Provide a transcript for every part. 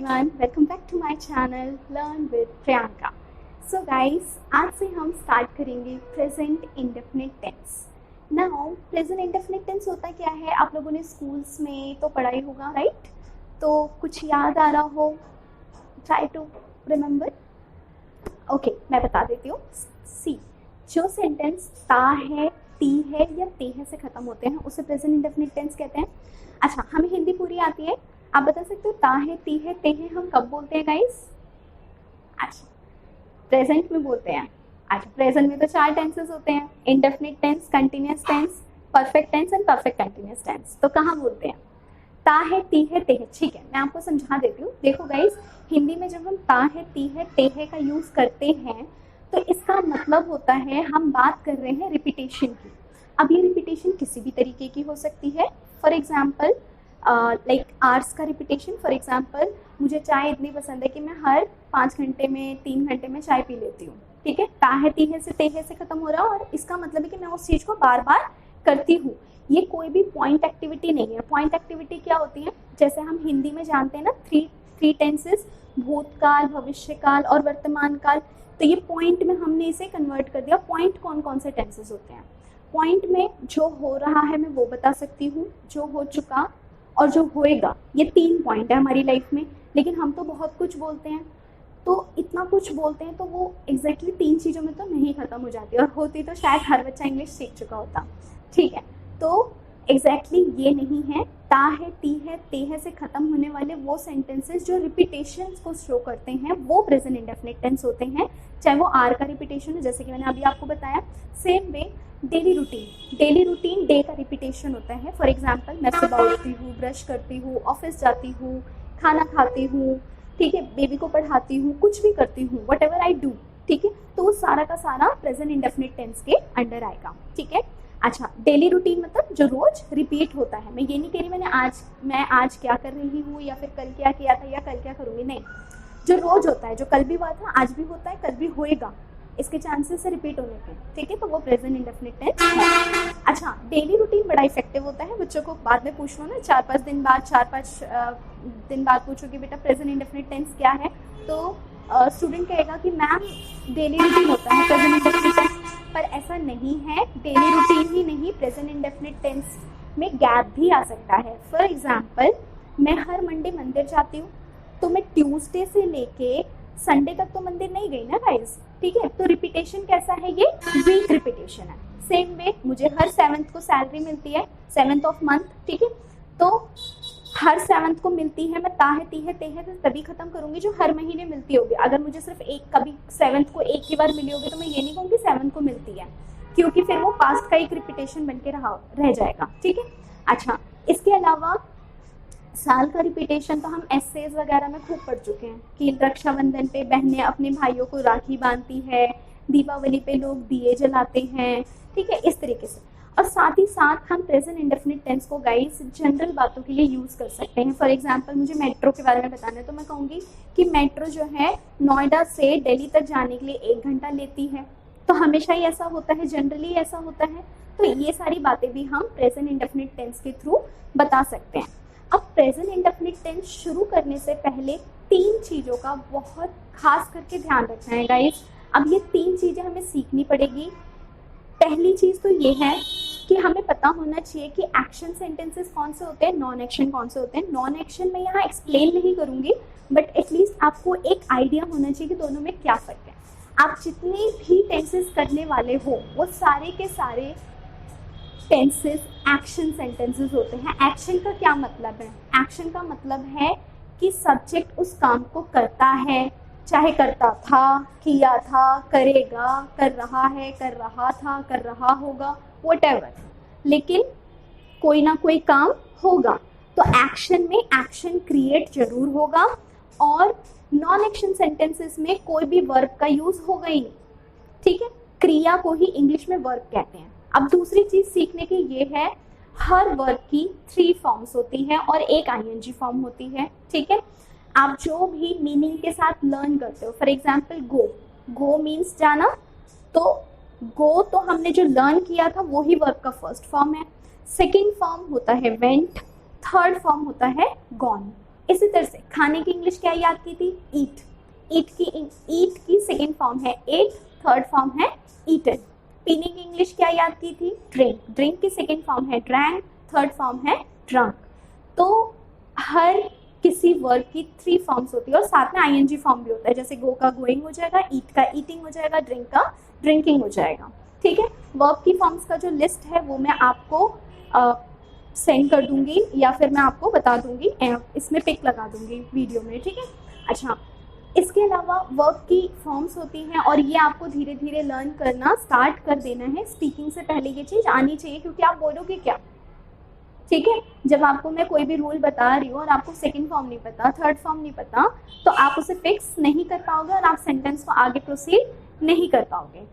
everyone, welcome back to my channel Learn with Priyanka. So guys, आज से हम start करेंगे present indefinite tense. Now present indefinite tense होता क्या है, आप लोगों ने स्कूल्स में तो पढ़ा ही होगा, राइट? तो कुछ याद आ रहा हो, ट्राई टू रिमेम्बर. ओके, मैं बता देती हूँ. सी, जो सेंटेंस ता है, ती है या ते है से खत्म होते हैं उसे प्रेजेंट इंडेफिनिट टेंस कहते हैं. अच्छा, हमें हिंदी पूरी आती है, आप बता सकते हो ता है, ती है, ते है हम कब बोलते हैं गाइस? अच्छा, प्रेजेंट में बोलते हैं. अच्छा, प्रेजेंट में तो 4 टेंसेस होते हैं: indefinite tense, continuous tense, perfect tense and perfect continuous tense. तो कहाँ बोलते हैं? ता है, ती है, ते है. ठीक है, मैं आपको समझा देती हूँ. देखो गाइस, हिंदी में जब हम ता है, ती है, ते है का यूज करते हैं तो इसका मतलब होता है हम बात कर रहे हैं रिपीटेशन की. अब ये रिपीटेशन किसी भी तरीके की हो सकती है. फॉर एग्जाम्पल लाइक आवर्स का रिपीटेशन. फॉर एग्जाम्पल, मुझे चाय इतनी पसंद है कि मैं हर 5 घंटे में, 3 घंटे में चाय पी लेती हूँ. ठीक है, ता है, ती है से, ते है से खत्म हो रहा है और इसका मतलब है कि मैं उस चीज़ को बार बार करती हूँ. ये कोई भी पॉइंट एक्टिविटी नहीं है. पॉइंट एक्टिविटी क्या होती है? जैसे हम हिंदी में जानते हैं ना, थ्री टेंसेस, भूतकाल, भविष्यकाल और वर्तमान काल. तो ये पॉइंट में हमने इसे कन्वर्ट कर दिया. पॉइंट कौन कौन से टेंसेस होते हैं? पॉइंट में जो हो रहा है मैं वो बता सकती हूँ, जो हो चुका और जो होएगा. ये 3 पॉइंट है हमारी लाइफ में. लेकिन हम तो बहुत कुछ बोलते हैं, तो इतना कुछ बोलते हैं तो वो एग्जैक्टली 3 चीज़ों में तो नहीं खत्म हो जाती, और होती तो शायद हर बच्चा इंग्लिश सीख चुका होता. ठीक है, तो एग्जैक्टली ये नहीं है. ता है, ती है, ते है से खत्म होने वाले वो सेंटेंसेस जो रिपीटेशंस को शो करते हैं वो प्रेजेंट इंडेफिनिट टेंस होते हैं. चाहे वो आर का रिपीटेशन है, जैसे कि मैंने अभी आपको बताया. Same way daily routine day का रिपीटेशन होता है. फॉर एग्जाम्पल, मैं सुबह उठती हूँ, ब्रश करती हूँ, ऑफिस जाती हूँ, खाना खाती हूँ, ठीक है, बेबी को पढ़ाती हूँ, कुछ भी करती हूँ, वट एवर आई डू. ठीक है, तो वो सारा का सारा प्रेजेंट इंडेफिनिट टेंस के अंडर आएगा. ठीक है. अच्छा, डेली रूटीन मतलब जो रोज रिपीट होता है. मैं ये नहीं कह रही मैं आज क्या कर रही हूँ या फिर कल क्या किया था या कल क्या करूँगी, नहीं. जो रोज होता है, जो कल भी हुआ था, आज भी होता है, कल भी होएगा, इसके चांसेस है रिपीट होने के. ठीक है, तो वो प्रेजेंट इंडेफिनिट टेंस है. अच्छा, डेली रूटीन बड़ा इफेक्टिव होता है. बच्चों को बाद में पूछ लो ना, 4-5 दिन बाद पूछो कि बेटा प्रेजेंट इंडेफिनिट टेंस क्या है, तो स्टूडेंट कहेगा कि मैम डेली रूटीन होता है प्रेजेंट इंडेफिनिट टेंस. पर ऐसा नहीं है. डेली रूटीन ही नहीं, प्रेजेंट इंडेफिनिट टेंस में गैप भी आ सकता है. फॉर एग्जाम्पल, मैं हर मंडे मंदिर जाती हूँ, तो मैं ट्यूसडे से लेके संडे तक तो मंदिर नहीं गई ना गाइस. ठीक है, तो रिपीटेशन कैसा है? ये वीक रिपीटेशन है. सेम वे, मुझे हर 7th को सैलरी मिलती है, 7th ऑफ मंथ. ठीक है, तो हर 7th को मिलती है. मैं ता है, ती है, ते है तो तभी खत्म करूंगी जो हर महीने मिलती होगी. अगर मुझे सिर्फ कभी 7th को एक ही बार मिली होगी तो मैं ये नहीं कहूँगी 7th को मिलती है, क्योंकि फिर वो पास्ट का एक रिपीटेशन बन के रह जाएगा. ठीक है. अच्छा, इसके अलावा साल का रिपीटेशन तो हम एसेज वगैरह में खूब पढ़ चुके हैं कि रक्षाबंधन पे बहनें अपने भाइयों को राखी बांधती है, दीपावली पे लोग दिए जलाते हैं. ठीक है, इस तरीके से. और साथ ही साथ हम प्रेजेंट इंडेफिनिट टेंस को गाइस जनरल बातों के लिए यूज कर सकते हैं. फॉर एग्जांपल, मुझे मेट्रो के बारे में बताना है तो मैं कहूँगी कि मेट्रो जो है नोएडा से दिल्ली तक जाने के लिए 1 घंटा लेती है. तो हमेशा ही ऐसा होता है, जनरली ऐसा होता है. तो ये सारी बातें भी हम प्रेजेंट इंडेफिनिट टेंस के थ्रू बता सकते हैं. अब प्रेजेंट इंडेफिनिट टेंस शुरू करने से पहले 3 चीज़ों का बहुत खास करके ध्यान रखना है गाइस. अब ये 3 चीज़ें हमें सीखनी पड़ेगी. पहली चीज़ तो ये है कि हमें पता होना चाहिए कि एक्शन सेंटेंसेस कौन से होते हैं, नॉन एक्शन कौन से होते हैं. नॉन एक्शन मैं यहाँ एक्सप्लेन नहीं करूँगी, बट एटलीस्ट आपको एक आइडिया होना चाहिए कि दोनों में क्या फ़र्क है. आप जितने भी टेंसेस करने वाले हो वो सारे के सारे टेंसेस एक्शन सेंटेंसेस होते हैं. एक्शन का क्या मतलब है? एक्शन का मतलब है कि सब्जेक्ट उस काम को करता है, चाहे करता था, किया था, करेगा, कर रहा है, कर रहा था, कर रहा होगा, व्हाटएवर, लेकिन कोई ना कोई काम होगा. तो एक्शन में एक्शन क्रिएट जरूर होगा. और नॉन एक्शन सेंटेंसेस में कोई भी वर्ब का यूज होगा ही नहीं. ठीक है, क्रिया को ही इंग्लिश में वर्ब कहते हैं. अब दूसरी चीज सीखने की ये है, हर वर्ब की 3 फॉर्म्स होती हैं और एक आईएनजी फॉर्म होती है. ठीक है, आप जो भी मीनिंग के साथ लर्न करते हो, फॉर एग्जाम्पल गो मीन्स जाना, तो गो तो हमने जो लर्न किया था वो ही वर्ब का फर्स्ट फॉर्म है. सेकेंड फॉर्म होता है वेंट, थर्ड फॉर्म होता है गॉन. इसी तरह से खाने की इंग्लिश क्या याद की थी? ईट। ईट की सेकेंड फॉर्म है एट, थर्ड फॉर्म है ईटन। पीने की इंग्लिश क्या याद की थी? ड्रिंक। ड्रिंक की सेकेंड फॉर्म है ड्रैंक, थर्ड फॉर्म है ड्रंक। तो हर किसी वर्ब की 3 फॉर्म्स होती है और साथ में आईएनजी फॉर्म भी होता है, जैसे गो का गोइंग हो जाएगा, ईट का ईटिंग हो जाएगा, ड्रिंक का ड्रिंकिंग हो जाएगा। ठीक है, वर्ब की फॉर्म्स का जो लिस्ट है वो मैं आपको सेंड कर दूंगी या फिर मैं आपको बता दूंगी, इसमें पिक लगा दूंगी वीडियो में। ठीक है, अच्छा, इसके अलावा वर्ब की फॉर्म्स होती हैं और ये आपको धीरे धीरे लर्न करना स्टार्ट कर देना है। स्पीकिंग से पहले ये चीज़ आनी चाहिए, क्योंकि आप बोलोगे क्या? ठीक है, जब आपको मैं कोई भी रूल बता रही हूँ और आपको सेकंड फॉर्म नहीं पता, थर्ड फॉर्म नहीं पता, तो आप उसे फिक्स नहीं कर पाओगे और आप सेंटेंस को आगे प्रोसीड नहीं कर पाओगे।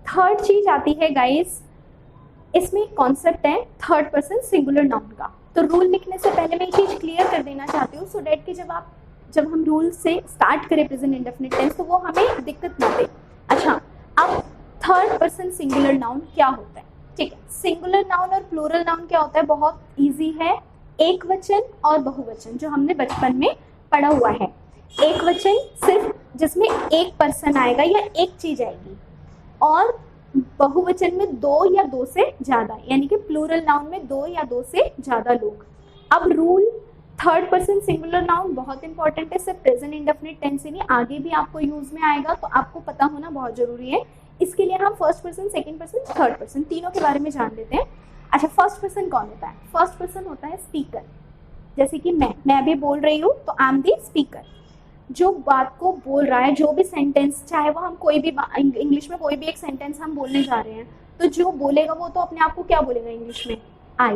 थर्ड चीज आती है गाइस, इसमें एक कॉन्सेप्ट है थर्ड पर्सन सिंगुलर नाउन का। तो रूल लिखने से पहले मैं ये चीज क्लियर कर देना चाहती हूँ, सो डैट कि जब हम रूल से स्टार्ट करें प्रेजेंट इंडेफिनिट टेंस तो वो हमें दिक्कत ना दे। अच्छा, अब थर्ड पर्सन सिंगुलर नाउन क्या होता है? ठीक है, सिंगुलर नाउन और प्लूरल नाउन क्या होता है? बहुत इजी है। एक वचन और बहुवचन, जो हमने बचपन में पढ़ा हुआ है। एक वचन सिर्फ जिसमें एक पर्सन आएगा या एक चीज आएगी, और बहुवचन में 2 या 2 से ज्यादा, यानी कि प्लूरल नाउन में 2 या 2 से ज्यादा लोग। अब rule third person singular noun बहुत इंपॉर्टेंट है, सिर्फ प्रेजेंट इंडेफिनिट टेंस ही नहीं, आगे भी आपको यूज में आएगा, तो आपको पता होना बहुत जरूरी है। इसके लिए हम first person, second person, third person तीनों के बारे में जान लेते हैं। अच्छा, फर्स्ट पर्सन कौन होता है? फर्स्ट पर्सन होता है स्पीकर। जैसे कि मैं अभी बोल रही हूँ तो आई एम दी स्पीकर। जो बात को बोल रहा है, जो भी सेंटेंस, चाहे वो हम कोई भी इंग्लिश में कोई भी एक सेंटेंस हम बोलने जा रहे हैं, तो जो बोलेगा वो तो अपने आप को क्या बोलेगा इंग्लिश में? आई।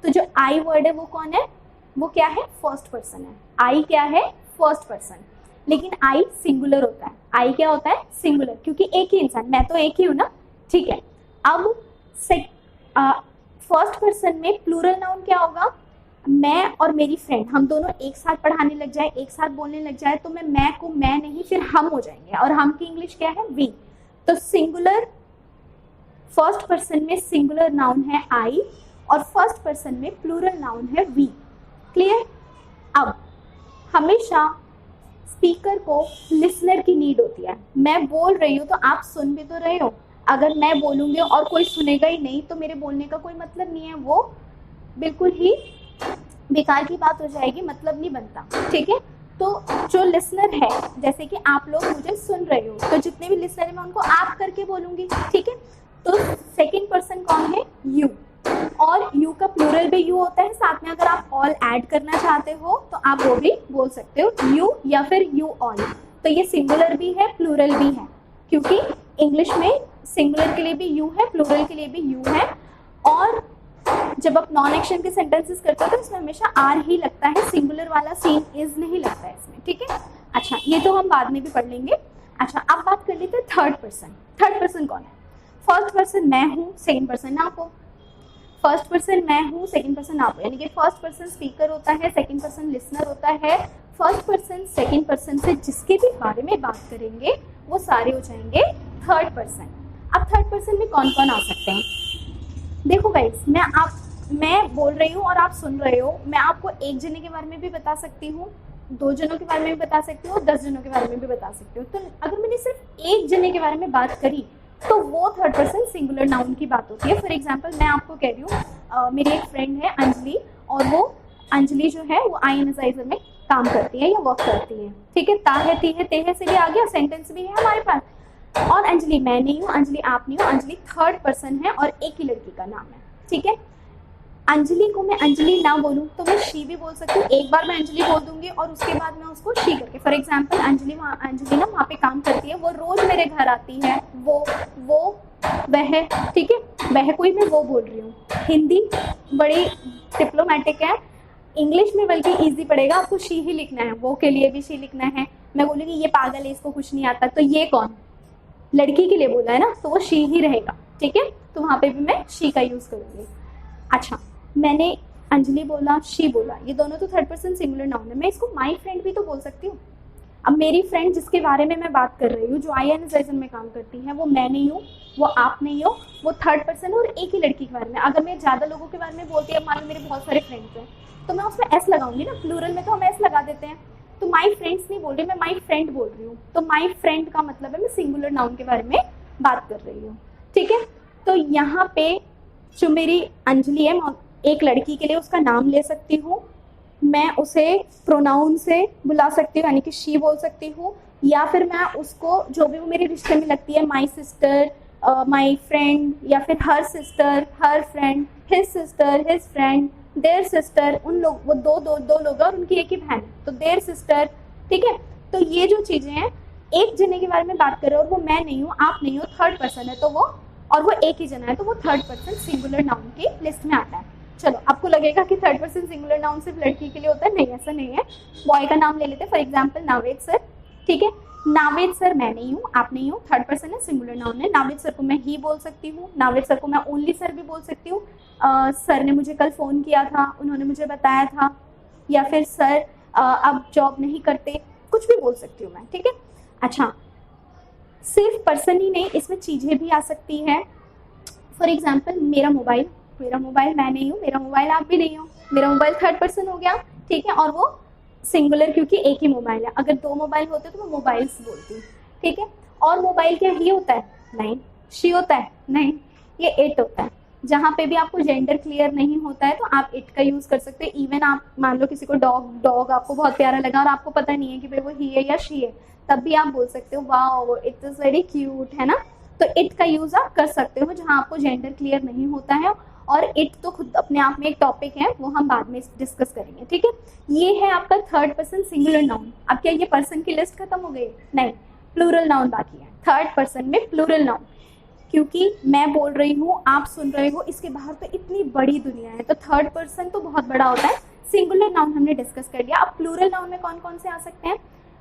तो जो आई वर्ड है वो कौन है? वो क्या है? फर्स्ट पर्सन है। आई क्या है? First person. लेकिन आई सिंगुलर होता है। आई क्या होता है? सिंगुलर, क्योंकि एक ही इंसान, मैं तो एक ही हूं ना। ठीक है, अब फर्स्ट पर्सन में प्लूरल नाउन क्या होगा? मैं और मेरी फ्रेंड, हम दोनों एक साथ पढ़ाने लग जाए, एक साथ बोलने लग जाए, तो मैं को मैं नहीं, फिर हम हो जाएंगे, और हम की इंग्लिश क्या है? वी। तो सिंगुलर, फर्स्ट पर्सन में सिंगुलर नाउन है आई और फर्स्ट पर्सन में प्लूरल नाउन है वी। क्लियर? अब हमेशा स्पीकर को लिसनर की नीड होती है। मैं बोल रही हूँ तो आप सुन भी तो रहे हो। अगर मैं बोलूंगी और कोई सुनेगा ही नहीं तो मेरे बोलने का कोई मतलब नहीं है, वो बिल्कुल ही बेकार की बात हो जाएगी, मतलब नहीं बनता। ठीक है, तो जो लिसनर है, जैसे कि आप लोग मुझे सुन रहे हो, तो जितने भी लिसनर है मैं उनको आप करके बोलूंगी। ठीक है, तो सेकंड पर्सन कौन है? यू। और यू का प्लूरल भी यू होता है, साथ में अगर आप ऑल ऐड करना चाहते हो तो आप वो भी बोल सकते हो, यू या फिर यू ऑल। तो ये सिंगुलर भी है, प्लूरल भी है, क्योंकि इंग्लिश में सिंगुलर के लिए भी यू है, प्लूरल के लिए भी यू है। और जब आप नॉन एक्शन के सेंटेंसेस करते हो तो इसमें हमेशा आर ही लगता है, सिंगुलर वाला सीन इज नहीं लगता है इसमें। ठीक है, अच्छा, ये तो हम बाद में भी पढ़ लेंगे। अच्छा, अब बात कर लेते हैं थर्ड पर्सन। थर्ड पर्सन कौन है? फर्स्ट पर्सन मैं हूँ, सेकंड पर्सन आप हो। फर्स्ट पर्सन मैं हूँ, सेकंड पर्सन आप हो, यानी कि फर्स्ट पर्सन स्पीकर होता है, सेकंड पर्सन लिसनर होता है। फर्स्ट पर्सन सेकंड पर्सन से जिसके भी बारे में बात करेंगे वो सारे हो जाएंगे थर्ड पर्सन। अब थर्ड पर्सन में कौन कौन आ सकते हैं? देखो गाइस, मैं बोल रही हूँ और आप सुन रहे हो, मैं आपको एक जने के बारे में भी बता सकती हूँ, 2 जनों के बारे में भी बता सकती हूँ, 10 जनों के बारे में भी बता सकती हूँ। तो अगर मैंने सिर्फ एक जने के बारे में बात करी तो वो थर्ड पर्सन सिंगुलर नाउन की बात होती है। फॉर एग्जाम्पल मैं आपको कह रही हूँ, मेरी एक फ्रेंड है अंजलि, और वो अंजलि जो है वो आई एनालाइजर में काम करती है या वर्क करती है। ठीक है, ता है, ती है, ते है से भी आ गया, सेंटेंस भी है हमारे पास। और अंजलि मैं नहीं हूँ, अंजलि आप नहीं हो, अंजलि थर्ड पर्सन है और एक ही लड़की का नाम है। ठीक है, अंजलि को मैं अंजलि ना बोलूँ तो मैं शी भी बोल सकती हूँ। एक बार मैं अंजलि बोल दूंगी और उसके बाद मैं उसको शी करके, फॉर एग्जाम्पल अंजलि ना वहाँ पे काम करती है, वो रोज मेरे घर आती है, वो वह। ठीक है, वह कोई मैं वो बोल रही हूँ। हिंदी बड़ी डिप्लोमेटिक है, इंग्लिश में बल्कि इजी पड़ेगा, आपको शी ही लिखना है, वो के लिए भी शी लिखना है। मैं बोलूँगी ये पागल है, इसको कुछ नहीं आता, तो ये कौन? लड़की के लिए बोला है ना, तो वो शी ही रहेगा। ठीक है, तो वहाँ पे भी मैं शी का यूज करूँगी। अच्छा, मैंने अंजलि बोला, शी बोला, ये दोनों तो थर्ड पर्सन सिंगुलर नाउन है। मैं इसको माई फ्रेंड भी तो बोल सकती हूँ। अब मेरी फ्रेंड जिसके बारे में मैं बात कर रही हूँ, जो आई एनालाइजर में काम करती है, वो मैं नहीं हूँ, वो आप नहीं हो, वो थर्ड पर्सन है और एक ही लड़की के बारे में। अगर मैं ज़्यादा लोगों के बारे में बोलती है, मान लो मेरे बहुत सारे फ्रेंड्स हैं, तो मैं उसमें एस लगाऊंगी ना, प्लूरल में तो हम एस लगा देते हैं। तो माई फ्रेंड्स नहीं बोल रही, मैं माई फ्रेंड बोल रही हूँ। तो माई फ्रेंड का मतलब है मैं सिंगुलर नाउन के बारे में बात कर रही हूँ, ठीक है। तो यहाँ पे जो मेरी अंजलि है, मैं एक लड़की के लिए उसका नाम ले सकती हूँ, मैं उसे प्रोनाउन से बुला सकती हूँ, यानी कि शी बोल सकती हूँ, या फिर मैं उसको जो भी वो मेरे रिश्ते में लगती है, माई सिस्टर, माई फ्रेंड, या फिर her sister, her friend, his sister, his friend, their sister, उन लोग, वो दो लोग और उनकी एक ही बहन, तो देयर सिस्टर, ठीक है। तो ये जो चीजें हैं, एक जने के बारे में बात कर रहे हो और वो मैं नहीं हूँ, आप नहीं हो, थर्ड पर्सन है, तो वो, और वो एक ही जना है, तो वो थर्ड पर्सन सिंगुलर नाउन की लिस्ट में आता है। चलो, आपको लगेगा कि थर्ड पर्सन सिंगुलर नाउन सिर्फ लड़की के लिए होता है, नहीं, ऐसा नहीं है। बॉय का नाम ले लेते हैं, फॉर एग्जाम्पल नावेद सर, ठीक है। नावेद सर मैं नहीं हूँ, आप नहीं हो, थर्ड पर्सन है, सिंगुलर नाउन है। नावेद सर को मैं ही बोल सकती हूँ, नावेद सर को मैं ओनली सर भी बोल सकती हूँ। सर ने मुझे कल फ़ोन किया था, उन्होंने मुझे बताया था, या फिर सर अब जॉब नहीं करते, कुछ भी बोल सकती हूँ मैं, ठीक है। अच्छा, सिर्फ पर्सन ही नहीं, इसमें चीज़ें भी आ सकती है। फॉर एग्जाम्पल मेरा मोबाइल मैं नहीं हूँ, मेरा मोबाइल आप भी नहीं हो, मेरा मोबाइल थर्ड पर्सन हो गया, ठीक है। और वो सिंगुलर क्योंकि एक ही मोबाइल है, अगर दो मोबाइल होते तो मैं मोबाइल्स बोलती हूँ, ठीक है। और मोबाइल क्या ही होता है? नहीं। शी होता है? नहीं, ये इट होता है। जहाँ पे भी आपको जेंडर क्लियर नहीं होता है तो आप इट का यूज कर सकते हैं। इवन आप मान लो किसी को डॉग आपको बहुत प्यारा लगा और आपको पता नहीं है कि भाई वो ही है या शी है, तब भी आप बोल सकते हो wow it is very cute, है ना। तो इट का यूज आप कर सकते हो जहाँ आपको जेंडर क्लियर नहीं होता है। और इट तो खुद अपने आप में एक टॉपिक है, वो हम बाद में डिस्कस करेंगे, ठीक है। ये है आपका थर्ड पर्सन सिंगुलर नाउन। अब क्या ये पर्सन की लिस्ट खत्म हो गई? नहीं, प्लूरल नाउन बाकी है। थर्ड पर्सन में प्लूरल नाउन, क्योंकि मैं बोल रही हूँ, आप सुन रहे हो, इसके बाहर तो इतनी बड़ी दुनिया है, तो थर्ड पर्सन तो बहुत बड़ा होता है। सिंगुलर नाउन हमने डिस्कस कर लिया। अब प्लूरल नाउन में कौन कौन से आ सकते हैं?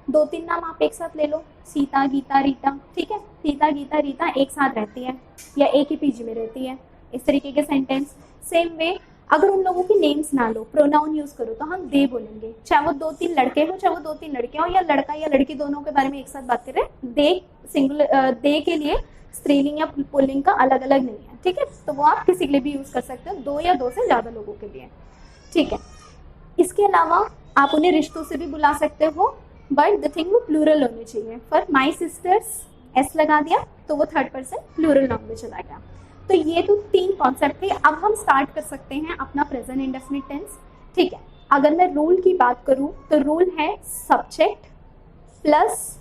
2-3 नाम आप एक साथ ले लो, सीता, गीता, रीता, ठीक है। सीता, गीता, रीता एक साथ रहती है या एक ही पीजी में रहती है, इस तरीके के सेंटेंस। सेम वे अगर उन लोगों की नेम्स ना लो, प्रोनाउन यूज करो, तो हम दे बोलेंगे, चाहे वो 2-3 लड़के हो, चाहे वो 2-3 लड़के हो, या लड़का या लड़की दोनों के बारे में एक साथ बात कर रहे हैं। दे सिंगुलर, दे के लिए स्त्रीलिंग या पुल्लिंग का अलग अलग नहीं है, ठीक है। तो वो आप किसी के लिए भी यूज कर सकते हो, 2 या 2 से ज्यादा लोगों के लिए, ठीक है। इसके अलावा आप उन्हें रिश्तों से भी बुला सकते हो, बट द थिंग वो प्लूरल होने चाहिए। फॉर माई सिस्टर्स एस लगा दिया तो वो थर्ड पर्सन प्लूरल नाउन में चला गया। तो ये तो 3 कॉन्सेप्ट थे। अब हम स्टार्ट कर सकते हैं अपना प्रेजेंट इंडेफिनिट टेंस, ठीक है। अगर मैं रूल की बात करूं तो रूल है सब्जेक्ट प्लस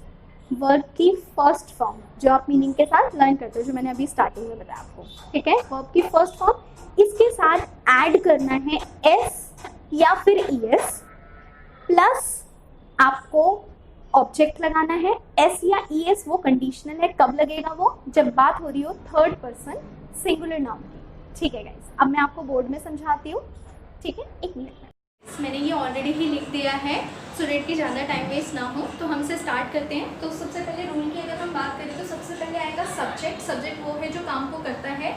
वर्ब की फर्स्ट फॉर्म, जो आप मीनिंग के साथ लर्न करते हो, जो मैंने अभी स्टार्टिंग में बताया आपको, ठीक है। वर्ब की फर्स्ट फॉर्म, इसके साथ ऐड करना है एस या फिर ईएस, प्लस आपको ऑब्जेक्ट लगाना है। एस या ईएस वो कंडीशनल है, कब लगेगा वो? जब बात हो रही हो थर्ड पर्सन सिंगुलर नाउन की, ठीक है गाइस। अब मैं आपको बोर्ड में समझाती हूँ, ठीक है, 1 मिनट में। मैंने ये ऑलरेडी ही लिख दिया है सो डेट की ज़्यादा टाइम वेस्ट ना हो, तो हमसे स्टार्ट करते हैं। तो सबसे पहले रूल की अगर हम बात करें तो सबसे पहले आएगा सब्जेक्ट। सब्जेक्ट वो है जो काम को करता है।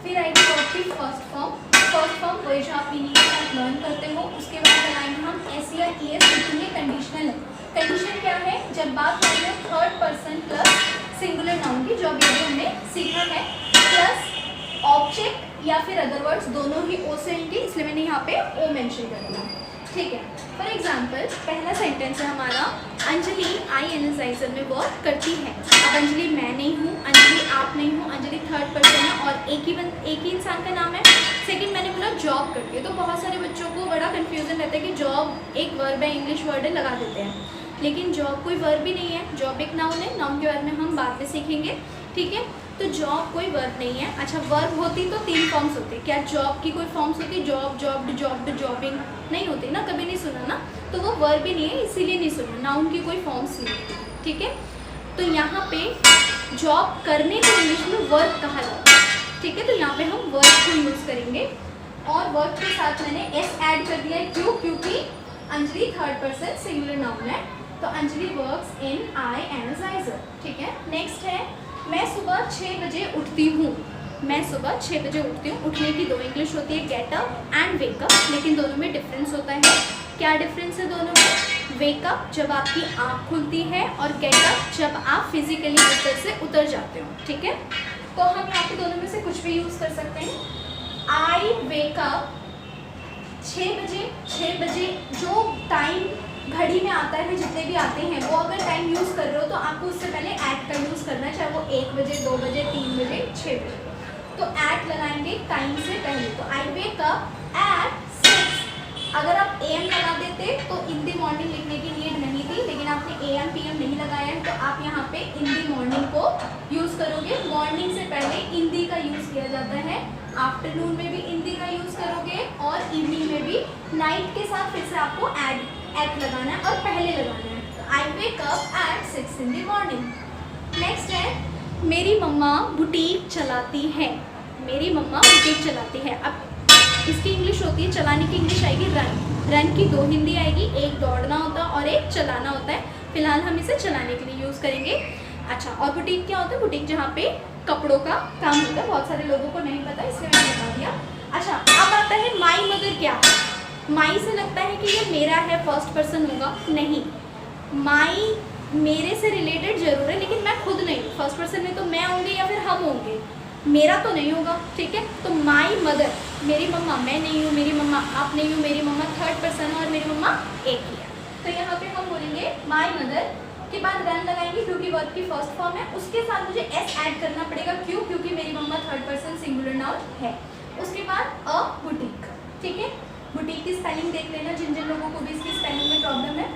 फिर आएगी वर्ब की फर्स्ट फॉर्म। फर्स्ट फॉर्म वही जो आप मीनिंग के साथ लर्न करते हो। उसके बाद बनाएंगे हम एस या ईएस, लेकिन ये कंडीशनल है। कंडीशन क्या है? जब बात करें हो third person plus singular noun की, जो अभी हमने सीखा है, प्लस ऑब्जेक्ट या फिर अदर वर्ड्स, दोनों ही ओ से एंडी, इसलिए मैंने यहाँ पे ओ मेंशन कर दिया, ठीक है। फॉर एग्जाम्पल पहला सेंटेंस है हमारा, अंजलि आई एनर्जाइजर में वर्क करती है। अब अंजलि मैं नहीं हूँ, अंजलि आप नहीं हूँ, अंजलि थर्ड पर्सन है और एक ही इंसान का नाम है। सेकंड मैंने बोला जॉब करती है, तो बहुत सारे बच्चों को बड़ा कन्फ्यूजन रहता है कि जॉब एक वर्ब है, इंग्लिश वर्ड है, लगा देते हैं, लेकिन जॉब कोई वर्ब भी नहीं है। जॉब एक नाउन है, नाउन के बारे में हम बाद में सीखेंगे, ठीक है। तो जॉब कोई वर्ब नहीं है। अच्छा, वर्ब होती तो 3 फॉर्म्स होती, क्या जॉब की कोई फॉर्म्स होती? जॉब, जॉब्ड, जॉब्ड, जॉबिंग, नहीं होती ना, कभी नहीं सुना ना, तो वो वर्ब ही नहीं है, इसीलिए नहीं सुना। नाउन की कोई फॉर्म्स नहीं होती, ठीक है। तो यहाँ पे जॉब करने को इंग्लिश में वर्ब कहा जाता है, ठीक है। तो यहाँ पे हम वर्ब को यूज़ करेंगे और वर्ब के साथ मैंने एस ऐड कर दिया है। क्यों? क्योंकि Anjali third person singular noun है, तो Anjali works in I energiser, ठीक है। नेक्स्ट है, मैं सुबह 6 बजे उठती हूँ। मैं सुबह 6 बजे उठती हूँ। उठने की 2 इंग्लिश होती है, get up and wake up, लेकिन दोनों में डिफरेंस होता है। क्या डिफरेंस है दोनों में? वेकअप जब आपकी आँख खुलती है और गेट अप जब आप फिजिकली बिस्तर से उतर जाते हो, ठीक है। तो हम यहाँ पे दोनों में से कुछ भी यूज़ कर सकते हैं। आई वेक अप 6 बजे जो टाइम घड़ी में आता है, जितने भी आते हैं वो अगर टाइम यूज़ कर रहे हो तो आपको उससे पहले एट का यूज़ करना है, चाहे वो 1 बजे, 2 बजे, 3 बजे, 6 बजे। तो एट लगाएंगे टाइम से पहले। तो आई वेक अप एट 6। अगर आप AM लगा देते तो इन दी मॉर्निंग लिखने की नीड नहीं थी, लेकिन आपने AM PM नहीं लगाया है तो आप यहाँ पे इन दी मॉर्निंग को यूज़ करोगे। मॉर्निंग से पहले इन दी का यूज़ किया जाता है, आफ्टरनून में भी इन दी का यूज़ करोगे और इवनिंग में भी। नाइट के साथ फिर से आपको एट लगाना है और पहले लगाना है। तो I wake up at 6 in the morning. Next है, मेरी मम्मा बुटीक चलाती है। मेरी मम्मा बुटीक चलाती है। अब इसकी इंग्लिश होती है, चलाने की इंग्लिश आएगी रन। रन की 2 हिंदी आएगी, एक दौड़ना होता है और एक चलाना होता है। फिलहाल हम इसे चलाने के लिए यूज़ करेंगे। अच्छा, और बुटीक क्या होता है? बुटीक जहाँ पे कपड़ों का काम होता है। बहुत सारे लोगों को नहीं पता, इसलिए मैंने बता दिया। अच्छा, अब आता है माई मदर क्या है। माई से लगता है कि ये मेरा है, फर्स्ट पर्सन होगा। नहीं, माई मेरे से रिलेटेड जरूर है, लेकिन मैं खुद नहीं हूँ। फर्स्ट पर्सन में तो मैं होंगे या फिर हम होंगे, मेरा तो नहीं होगा। ठीक है, तो माई मदर, मेरी मम्मा, मैं नहीं हूँ, मेरी मम्मा आप नहीं हूँ, मेरी मम्मा थर्ड पर्सन है और मेरी मम्मा एक ही है। तो यहाँ पे हम बोलेंगे माई मदर के बाद रन लगाएंगे क्योंकि वर्ब की फर्स्ट फॉर्म है। उसके साथ मुझे एस ऐड करना पड़ेगा। क्यों? क्योंकि मेरी मम्मा थर्ड पर्सन सिंगुलर नाउन है। उसके बाद अ बुटीक। ठीक है, बुटीक की स्पेलिंग देख लेना जिन जिन लोगों को भी इसकी स्पेलिंग में प्रॉब्लम है।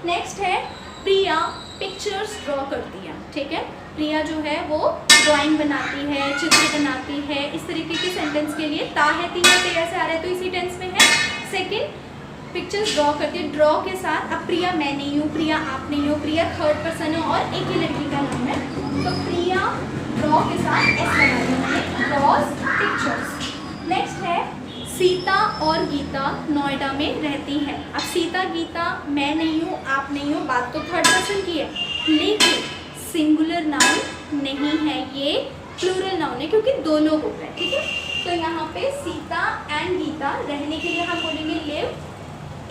नेक्स्ट है, प्रिया पिक्चर्स ड्रॉ करती है। ठीक है, प्रिया जो है वो ड्राइंग बनाती है, चित्र बनाती है। इस तरीके के सेंटेंस के लिए ता है, तीन से ऐसे आ रहे तो इसी टेंस में है। सेकंड, पिक्चर्स ड्रॉ करती है। ड्रॉ के साथ, अब प्रिया मैं नहीं हूँ, प्रिया आप नहीं हो, प्रिया थर्ड पर्सन है और एक ही लड़की का नाम है। तो प्रिया ड्रॉ के साथ एस लगा दिया, ड्रॉज पिक्चर्स। नेक्स्ट है, सीता और गीता नोएडा में रहती है। अब सीता गीता मैं नहीं हूँ, आप नहीं हो, बात तो थर्ड पर्सन की है, लेकिन सिंगुलर नाउन नहीं है, ये प्लूरल नाउन है क्योंकि दो लोग हो गए। ठीक है, तो यहाँ पे सीता एंड गीता रहने के लिए हम बोलेंगे लिव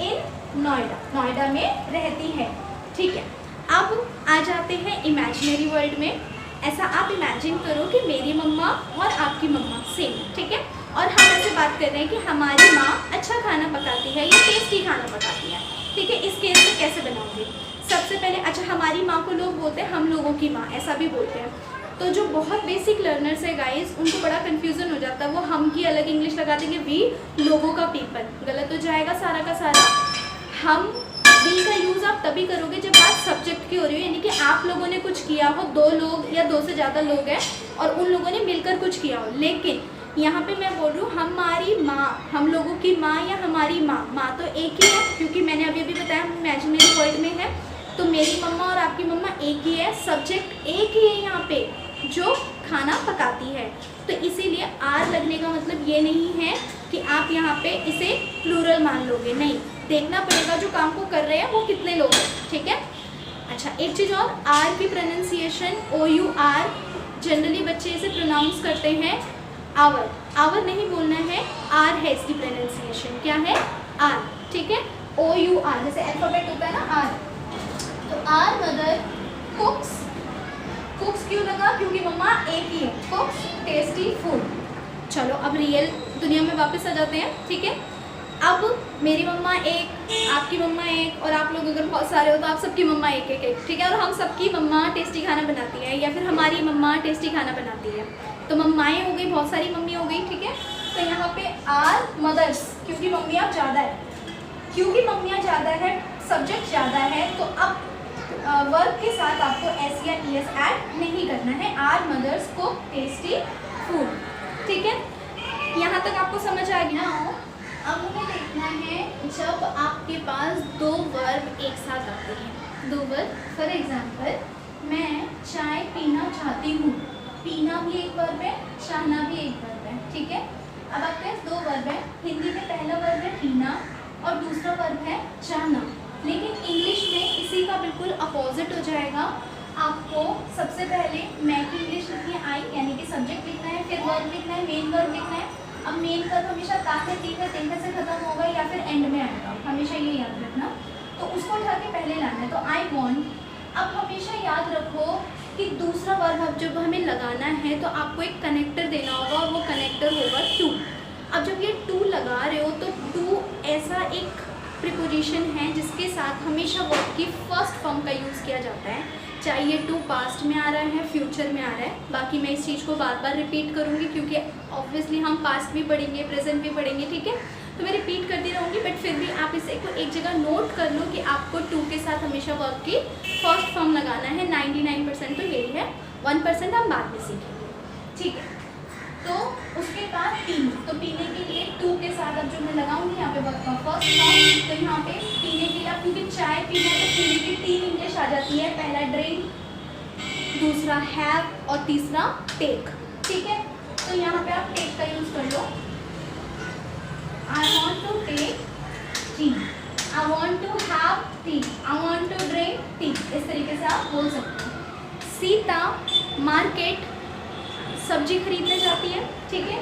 इन नोएडा, नोएडा में रहती है। ठीक है, अब आ जाते हैं इमेजिनरी वर्ल्ड में। ऐसा आप इमेजिन करो कि मेरी मम्मा और आपकी मम्मा सेम। ठीक है, और हम ऐसे बात कर रहे हैं कि हमारी माँ अच्छा खाना पकाती है या टेस्टी खाना पकाती है। ठीक है, इस केस में कैसे बनाओगे? सबसे पहले, अच्छा हमारी माँ को लोग बोलते हैं हम लोगों की माँ, ऐसा भी बोलते हैं। तो जो बहुत बेसिक लर्नर्स है गाइस, उनको बड़ा कन्फ्यूजन हो जाता है। वो हम की अलग इंग्लिश लगा देंगे, वी लोगों का पीपल, गलत हो जाएगा सारा का सारा। हम वी का यूज़ आप तभी करोगे जब बात सब्जेक्ट की हो रही हो, यानी कि आप लोगों ने कुछ किया हो, दो लोग या दो से ज़्यादा लोग हैं और उन लोगों ने मिलकर कुछ किया हो। लेकिन यहाँ पे मैं बोल रही हूँ हमारी माँ, हम लोगों की माँ या हमारी माँ, माँ तो एक ही है क्योंकि मैंने अभी बताया हम इमेजिनरी वर्ल्ड में है। तो मेरी मम्मा और आपकी मम्मा एक ही है, सब्जेक्ट एक ही है यहाँ पे जो खाना पकाती है। तो इसीलिए आर लगने का मतलब ये नहीं है कि आप यहाँ पे इसे प्लूरल मान लोगे, नहीं, देखना पड़ेगा जो काम को कर रहे हैं वो कितने लोग हैं। ठीक है, अच्छा एक चीज़ और, आर की प्रोनाउंसिएशन OUR, जनरली बच्चे इसे प्रोनाउंस करते हैं आवर, आवर नहीं बोलना है, आर है इसकी प्रोनाउंसिएशन। क्या है? आर। ठीक है, OUR, जैसे अल्फाबेट होता है ना आर। तो आर मदर कुक्स, कुक्स क्यों लगा? क्योंकि मम्मा एक ही है, कुक्स टेस्टी फूड। चलो अब रियल दुनिया में वापस आ जाते हैं। ठीक है, अब मेरी मम्मा एक, आपकी मम्मा एक, और आप लोग अगर बहुत सारे हो तो आप सबकी मम्मा एक एक एक। ठीक है, और हम सबकी मम्मा टेस्टी खाना बनाती है या फिर हमारी मम्मा टेस्टी खाना बनाती है। तो मम्माएँ हो गई, बहुत सारी मम्मी हो गई। ठीक है, तो यहाँ पे आर मदर्स, क्योंकि मम्मियाँ ज़्यादा है, क्योंकि मम्मियाँ ज़्यादा है, सब्जेक्ट ज़्यादा है, तो अब वर्ब के साथ आपको एस या ES ऐड नहीं करना है। आर मदर्स को टेस्टी फूड। ठीक है, यहाँ तक आपको समझ आ गया हो? अब हमें देखना है जब आपके पास दो वर्ब एक साथ आते हैं, दो वर्ब। फॉर एग्जाम्पल, मैं चाय पीना चाहती हूँ, पीना भी एक वर्ब है, चाहना भी एक वर्ब है। ठीक है, अब आपके पास दो वर्ब है। हिंदी में पहला वर्ब है पीना और दूसरा वर्ब है चाहना, लेकिन इंग्लिश में इसी का बिल्कुल अपोजिट हो जाएगा। आपको सबसे पहले मैं की इंग्लिश लिखनी है, आई, यानी कि सब्जेक्ट लिखना है, फिर वर्ब लिखना है, मेन वर्ब लिखना है। अब मेन वर्ब हमेशा ता है, ती है, तेंगे से खत्म होगा या फिर एंड में आएगा, हमेशा ये याद रखना। तो उसको उठा के पहले लाना है, तो आई वॉन्ट। अब हमेशा याद रखो कि दूसरा वर्ब अब जब हमें लगाना है तो आपको एक कनेक्टर देना होगा और वो कनेक्टर होगा टू। अब जब ये टू लगा रहे हो तो टू ऐसा एक प्रीपोजिशन है जिसके साथ हमेशा वर्ब की फर्स्ट फॉर्म का यूज़ किया जाता है, चाहे ये टू पास्ट में आ रहा है, फ्यूचर में आ रहा है। बाकी मैं इस चीज़ को बार बार रिपीट करूँगी क्योंकि ऑब्वियसली हम पास्ट भी पढ़ेंगे, प्रेजेंट भी पढ़ेंगे, ठीक है। तो मैं रिपीट करती रहूँगी, बट फिर भी आप इसे को एक जगह नोट कर लो कि आपको टू के साथ हमेशा वर्ब की फर्स्ट फॉर्म लगाना है। 99% तो यही है, 1% हम बाद में सीखेंगे, ठीक है। तो उसके बाद पीने, तो पीने के लिए टू के साथ अब जो मैं लगाऊंगी यहाँ पे वर्ब का फर्स्ट फॉर्म, तो यहाँ पे पीने के लिए आप क्योंकि चाय पीना तो पीने की 3 इंग्लिश आ जाती है, पहला ड्रिंक, दूसरा हैव और तीसरा टेक, ठीक है। तो यहाँ पे आप टेक का यूज़ कर लो। I want to take tea, I want to have tea, I want to drink tea, इस तरीके से आप बोल सकते हैं। सीता मार्केट सब्जी खरीदने जाती है, ठीक है।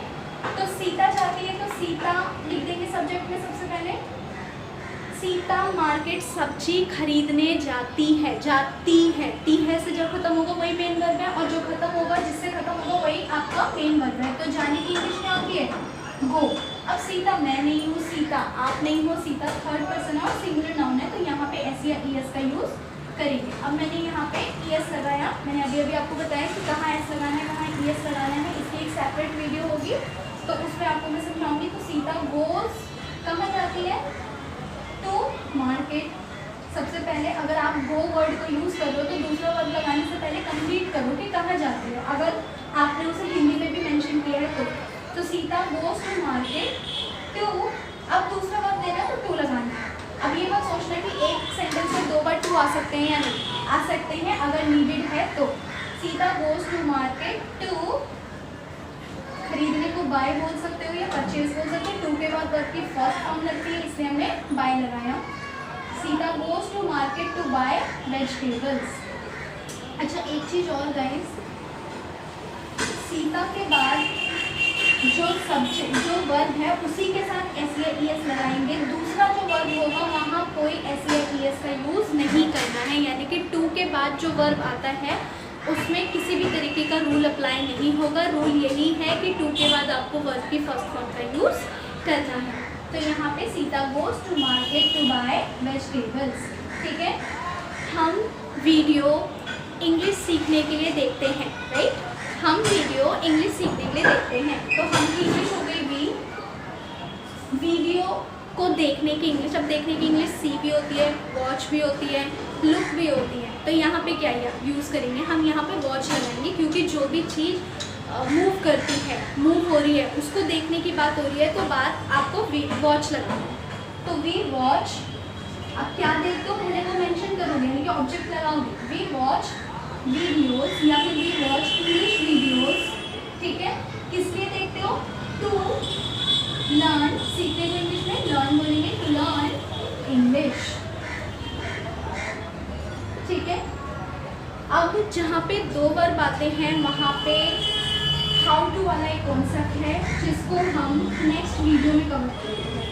तो सीता जाती है, तो सीता लिख देंगे सब्जेक्ट में सबसे पहले। सीता मार्केट सब्जी खरीदने जाती है, जाती है, टी है से जो खत्म होगा वही मेन वर्ब है, और जो खत्म होगा जिससे खत्म होगा वही आपका मेन वर्ब है। तो जाने की इंग्लिश क्या होती है? गो। अब सीता मैं नहीं हूँ, सीता आप नहीं हो, सीता थर्ड पर्सन और सिंगुलर नाउन है, तो यहाँ पे एस या ई एस का यूज़ करेंगे। अब मैंने यहाँ पे ई एस लगाया, मैंने अभी आपको बताया कि कहाँ एस लगाना है, कहाँ ई एस लगाना है, इसकी एक सेपरेट वीडियो होगी तो उसमें आपको मैं समझाऊंगी। तो सीता गोज कहाँ जाती है? To market. सबसे पहले अगर आप गो वर्ड को यूज़ कर रहे हो तो दूसरा वर्ड लगाने से पहले कंप्लीट करो कि कहाँ जाती है, अगर आपने उसे हिंदी में भी मेंशन किया है तो Sita goes to market to. अब दूसरा वर्ड देना तो टू लगाना है। अब ये मत सोचना कि एक सेंटेंस में 2 बार टू आ सकते हैं या नहीं, आ सकते हैं अगर नीडेड है तो। Sita goes to market to, खरीदने को बाय बोल सकते हो या परचेज बोल सकते हो, टू के बाद वर्ब की फर्स्ट फॉर्म लगती है इसलिए हमने बाय लगाया। Sita goes to market to buy vegetables. अच्छा एक चीज़ और गाइस, सीता के बाद जो सब्जेक्ट जो वर्ब है उसी के साथ एस या ई एस लगाएंगे, दूसरा जो वर्ब होगा वहाँ कोई एस या ई एस का यूज़ नहीं करना है। यानी कि टू के बाद जो वर्ब आता है उसमें किसी भी तरीके का रूल अप्लाई नहीं होगा। रूल यही है कि टू के बाद आपको वर्ब की फर्स्ट फॉर्म का यूज़ करना है। तो यहाँ पे Sita goes to market to buy vegetables, ठीक है। हम वीडियो इंग्लिश सीखने के लिए देखते हैं, राइट, हम वीडियो इंग्लिश सीखने के लिए देखते हैं। तो हम की इंग्लिश हो गई वी, वीडियो को देखने की इंग्लिश। अब देखने की इंग्लिश सी भी होती है, वॉच भी होती है, लुक भी होती है। तो यहाँ पे क्या यूज़ करेंगे, हम यहाँ पे वॉच लगाएंगे क्योंकि जो भी चीज़ मूव करती है, मूव हो रही है, उसको देखने की बात हो रही है तो बात आपको वॉच लगाना है। तो वी वॉच, अब क्या देखते हो पहले वो मेंशन करोगे, यानी कि ऑब्जेक्ट लगाओगे। वी वॉच वीडियोस या फिर वी वॉच इंग्लिश वीडियोस, ठीक है। किस लिए देखते हो? टू लर्न, सीखने को इंग्लिश में लर्न बोलेंगे, टू लर्न इंग्लिश, ठीक है। अब जहाँ पे 2 वर्ब आते हैं वहाँ पे हाउ टू वाला एक कॉन्सेप्ट है जिसको हम नेक्स्ट वीडियो में कवर करेंगे,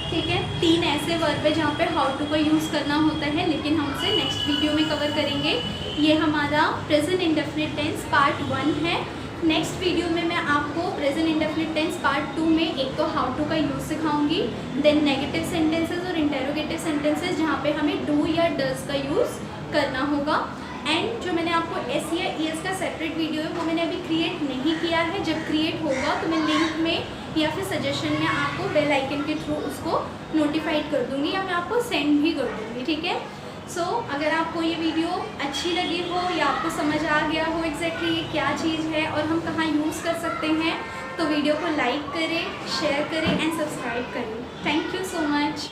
ठीक है। 3 ऐसे वर्ब है जहाँ पे हाउ टू का यूज़ करना होता है, लेकिन हम उसे नेक्स्ट वीडियो में कवर करेंगे। ये हमारा प्रेजेंट इंडेफिनिट टेंस पार्ट 1 है। नेक्स्ट वीडियो में मैं आपको प्रेजेंट इंडेफिनिट टेंस पार्ट 2 में एक तो हाउ टू का यूज़ सिखाऊंगी, देन नेगेटिव सेंटेंसेस और इंटेरोगेटिव सेंटेंसेस जहाँ पे हमें डू या डज का यूज़ करना होगा। एंड जो मैंने आपको एस या ई एस का सेपरेट वीडियो है वो मैंने अभी क्रिएट नहीं किया है, जब क्रिएट होगा तो मैं लिंक में या फिर सजेशन में आपको बेल आइकन के थ्रू उसको नोटिफाइड कर दूँगी या मैं आपको सेंड भी कर दूँगी, ठीक है। सो अगर आपको ये वीडियो अच्छी लगी हो या आपको समझ आ गया हो एग्जैक्टली ये क्या चीज़ है और हम कहाँ यूज़ कर सकते हैं, तो वीडियो को लाइक करें, शेयर करें एंड सब्सक्राइब करें। Thank you so much.